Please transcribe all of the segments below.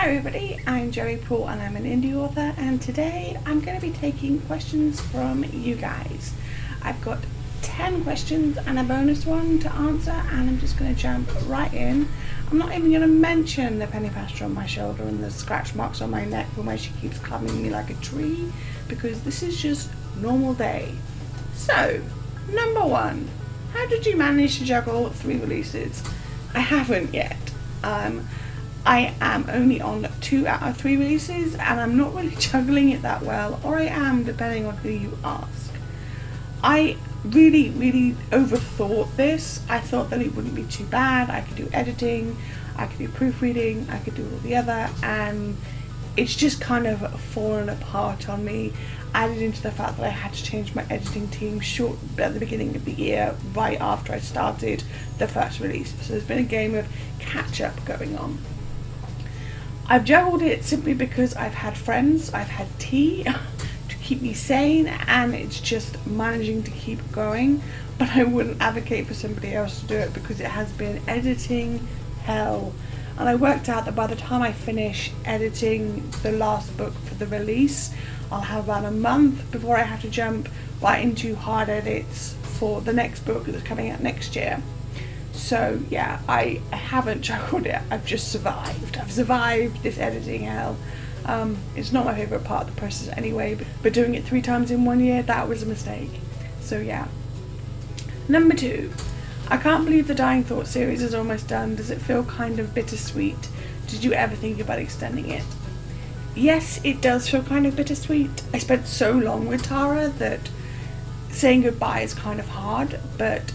Hi everybody, I'm Joey Paul and I'm an indie author, and today I'm going to be taking questions from you guys. I've got 10 questions and a bonus one to answer, and I'm just going to jump right in. I'm not even going to mention the penny pasture on my shoulder and the scratch marks on my neck from where she keeps climbing me like a tree, because this is just normal day. So, number one, how did you manage to juggle 3 releases? I haven't yet. I am only on 2 out of 3 releases, and I'm not really juggling it that well, or I am, depending on who you ask. I really overthought this. I thought that it wouldn't be too bad. I could do editing, I could do proofreading, I could do all the other, and it's just kind of fallen apart on me, added into the fact that I had to change my editing team short at the beginning of the year, right after I started the first release. So there's been a game of catch up going on. I've juggled it simply because I've had friends, I've had tea to keep me sane, and it's just managing to keep going. But I wouldn't advocate for somebody else to do it, because it has been editing hell. And I worked out that by the time I finish editing the last book for the release, I'll have about a month before I have to jump right into hard edits for the next book that's coming out next year. So yeah, I haven't juggled it. I've just survived. I've survived this editing hell. It's not my favourite part of the process anyway, but doing it 3 times in 1 year, that was a mistake. So yeah. Number 2, I can't believe the Dying Thought series is almost done. Does it feel kind of bittersweet? Did you ever think about extending it? Yes, it does feel kind of bittersweet. I spent so long with Tara that saying goodbye is kind of hard, but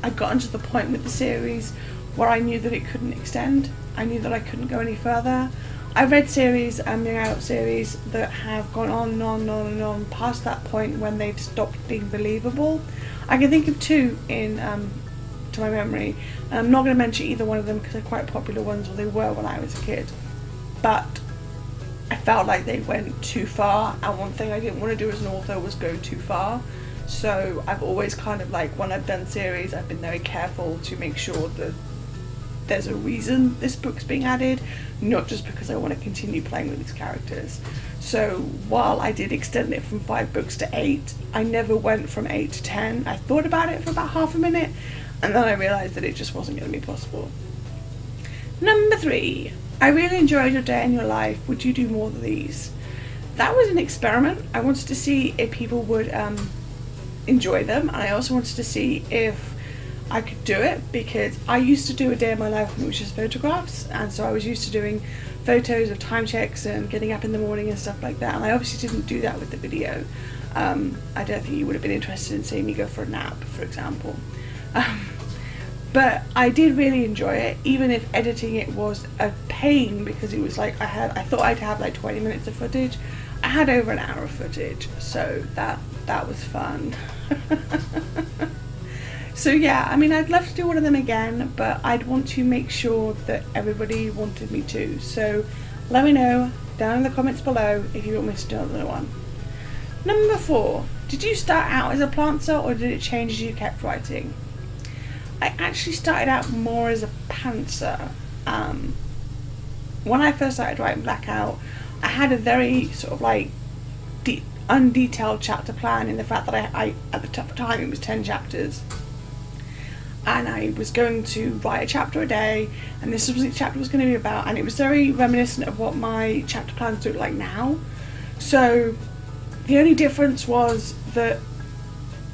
I'd gotten to the point with the series where I knew that it couldn't extend. I knew that I couldn't go any further. I've read series, young adult series, that have gone on and on and on and on past that point when they've stopped being believable. I can think of 2 to my memory, and I'm not going to mention either one of them because they're quite popular ones, or they were when I was a kid. But I felt like they went too far, and one thing I didn't want to do as an author was go too far. So I've always kind of, like, when I've done series, I've been very careful to make sure that there's a reason this book's being added, not just because I want to continue playing with these characters. So while I did extend it from 5 books to 8, I never went from 8 to 10. I thought about it for about half a minute, and then I realised that it just wasn't going to be possible. Number 3, I really enjoyed your day in your life. Would you do more of these? That was an experiment. I wanted to see if people would enjoy them, and I also wanted to see if I could do it, because I used to do a day in my life and it was just photographs, and so I was used to doing photos of time checks and getting up in the morning and stuff like that, and I obviously didn't do that with the video. I don't think you would have been interested in seeing me go for a nap, for example. But I did really enjoy it, even if editing it was a pain, because it was like I thought I'd have like 20 minutes of footage. I had over an hour of footage, so that was fun. So yeah, I mean, I'd love to do one of them again, but I'd want to make sure that everybody wanted me to. So let me know down in the comments below if you want me to do another one. Number 4, did you start out as a plantser, or did it change as you kept writing? I actually started out more as a pantser. When I first started writing Blackout, I had a very sort of like undetailed chapter plan, in the fact that I at the time it was 10 chapters, and I was going to write a chapter a day, and this was what the chapter was going to be about, and it was very reminiscent of what my chapter plans look like now. So the only difference was that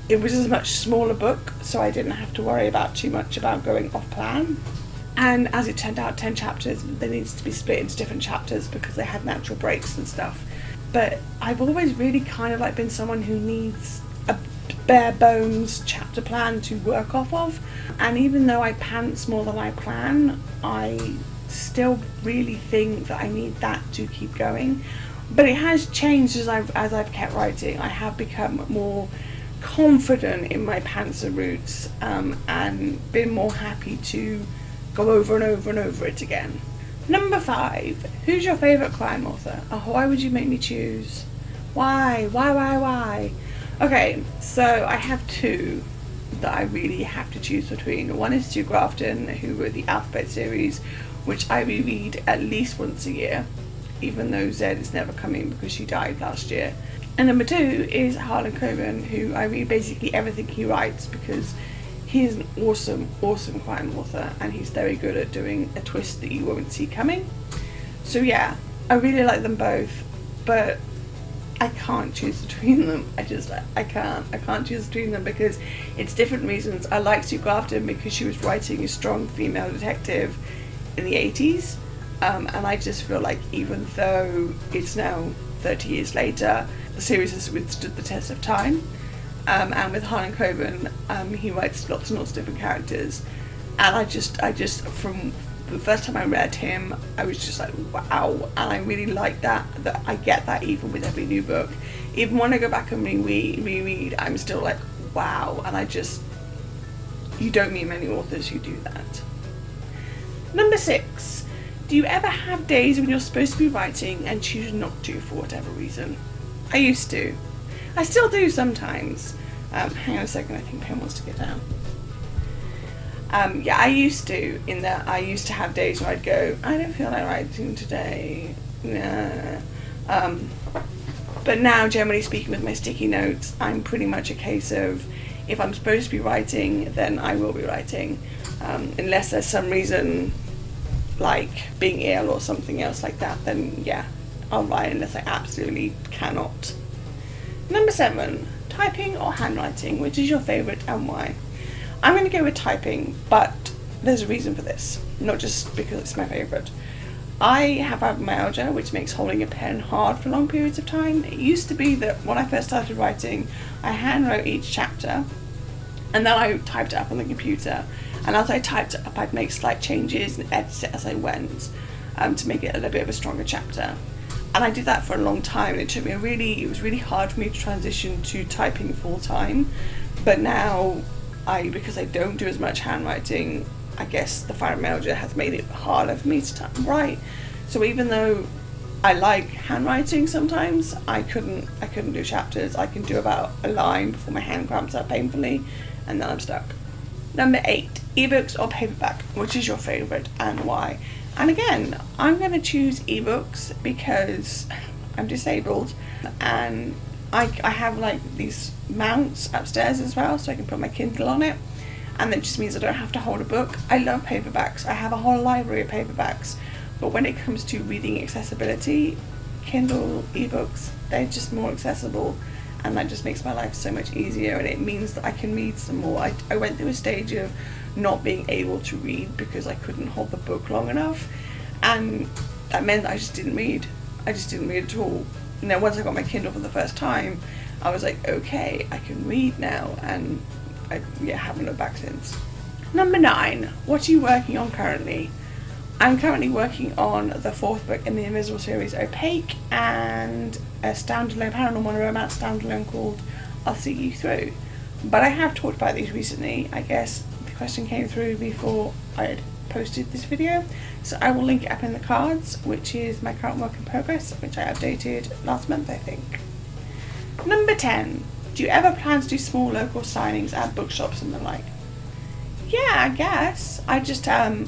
it was a much smaller book, so I didn't have to worry about too much about going off plan. And as it turned out, 10 chapters, they needed to be split into different chapters because they had natural breaks and stuff. But I've always really kind of like been someone who needs a bare bones chapter plan to work off of. And even though I pants more than I plan, I still really think that I need that to keep going. But it has changed as I've kept writing. I have become more confident in my pantser roots, and been more happy to go over and over and over it again. Number 5, who's your favourite crime author? Oh, why would you make me choose? Why? Okay, so I have 2 that I really have to choose between. One is Sue Grafton, who wrote the Alphabet series, which I reread at least once a year, even though Zed is never coming because she died last year. And number 2 is Harlan Coben, who I read basically everything he writes because he is an awesome crime author, and he's very good at doing a twist that you won't see coming. So yeah, I really like them both, but I can't choose between them. I can't choose between them because it's different reasons. I like Sue Grafton because she was writing a strong female detective in the 80s, and I just feel like even though it's now 30 years later, the series has withstood the test of time. And with Harlan Coben, he writes lots and lots of different characters, and I just from the first time I read him, I was just like, wow. And I really like that I get that even with every new book. Even when I go back and reread, I'm still like, wow. And you don't meet many authors who do that. Number 6, do you ever have days when you're supposed to be writing and choose not to for whatever reason? I used to. I still do sometimes. Hang on a second, I think Pam wants to get down. Yeah, I used to, in that I used to have days where I'd go, I don't feel like writing today. Nah. But now, generally speaking, with my sticky notes, I'm pretty much a case of, if I'm supposed to be writing, then I will be writing. Unless there's some reason, like being ill or something else like that, then yeah, I'll write unless I absolutely cannot. Number 7, typing or handwriting, which is your favourite and why? I'm going to go with typing, but there's a reason for this, not just because it's my favourite. I have fibromyalgia, which makes holding a pen hard for long periods of time. It used to be that when I first started writing, I handwrote each chapter, and then I typed it up on the computer, and as I typed it up, I'd make slight changes and edit it as I went, to make it a little bit of a stronger chapter. And I did that for a long time, and it was really hard for me to transition to typing full time. But now, because I don't do as much handwriting, I guess the fibromyalgia has made it harder for me to write. So even though I like handwriting sometimes, I couldn't do chapters. I can do about a line before my hand cramps up painfully, and then I'm stuck. Number 8, ebooks or paperback, which is your favourite and why? And again, I'm going to choose ebooks because I'm disabled, and I have like these mounts upstairs as well, so I can put my Kindle on it, and that just means I don't have to hold a book. I love paperbacks. I have a whole library of paperbacks, but when it comes to reading accessibility, Kindle ebooks, they're just more accessible, and that just makes my life so much easier, and it means that I can read some more. I went through a stage of not being able to read because I couldn't hold the book long enough, and that meant that I just didn't read. I just didn't read at all. And then once I got my Kindle for the first time, I was like, okay, I can read now, and I haven't looked back since. Number 9, what are you working on currently? I'm currently working on the 4th book in the Invisible series, Opaque, and a standalone paranormal romance standalone called I'll See You Through. But I have talked about these recently. I guess the question came through before I had posted this video, so I will link it up in the cards, which is my current work in progress, which I updated last month, I think. Number 10, do you ever plan to do small local signings at bookshops and the like? Yeah, I guess. I just have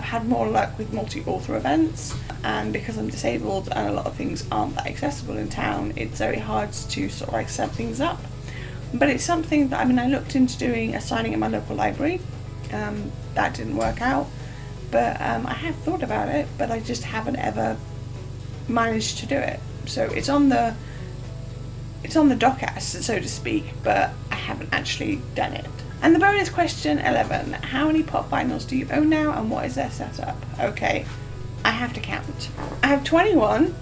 had more luck with multi-author events, and because I'm disabled and a lot of things aren't that accessible in town, it's very hard to sort of like set things up. But it's something that, I looked into doing a signing at my local library. That didn't work out, but I have thought about it, but I just haven't ever managed to do it. So it's on the docket, so to speak, but I haven't actually done it. And the bonus question 11, how many pop vinyls do you own now, and what is their setup? Okay, I have to count. I have 21,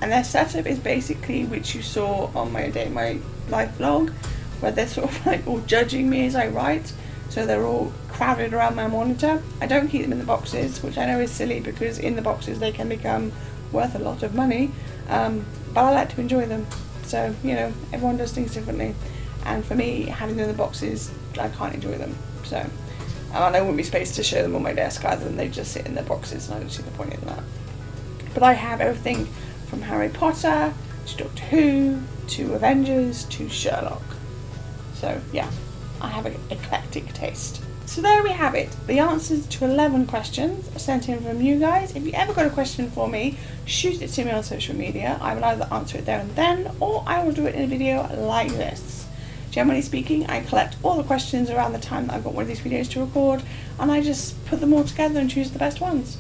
and their setup is basically, which you saw on my Day in My Life vlog, where they're sort of like all judging me as I write, so they're all crowded around my monitor. I don't keep them in the boxes, which I know is silly because in the boxes they can become worth a lot of money, but I like to enjoy them. So, everyone does things differently, and for me, having them in the boxes, I can't enjoy them. So, and there wouldn't be space to show them on my desk either, than they just sit in their boxes, and I don't see the point in that. But I have everything from Harry Potter to Doctor Who to Avengers to Sherlock. So yeah, I have an eclectic taste. So there we have it, the answers to 11 questions sent in from you guys. If you ever got a question for me, shoot it to me on social media. I will either answer it there and then, or I will do it in a video like this. Generally speaking, I collect all the questions around the time that I've got one of these videos to record, and I just put them all together and choose the best ones.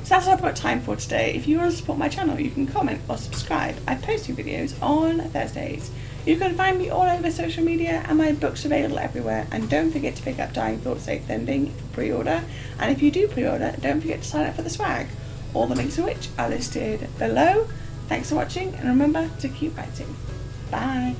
So that's all I've got time for today. If you want to support my channel, you can comment or subscribe. I post new videos on Thursdays. You can find me all over social media, and my books available everywhere. And don't forget to pick up Dying Thoughts Safe Ending pre-order. And if you do pre-order, don't forget to sign up for the swag. All the links of which are listed below. Thanks for watching, and remember to keep writing. Bye.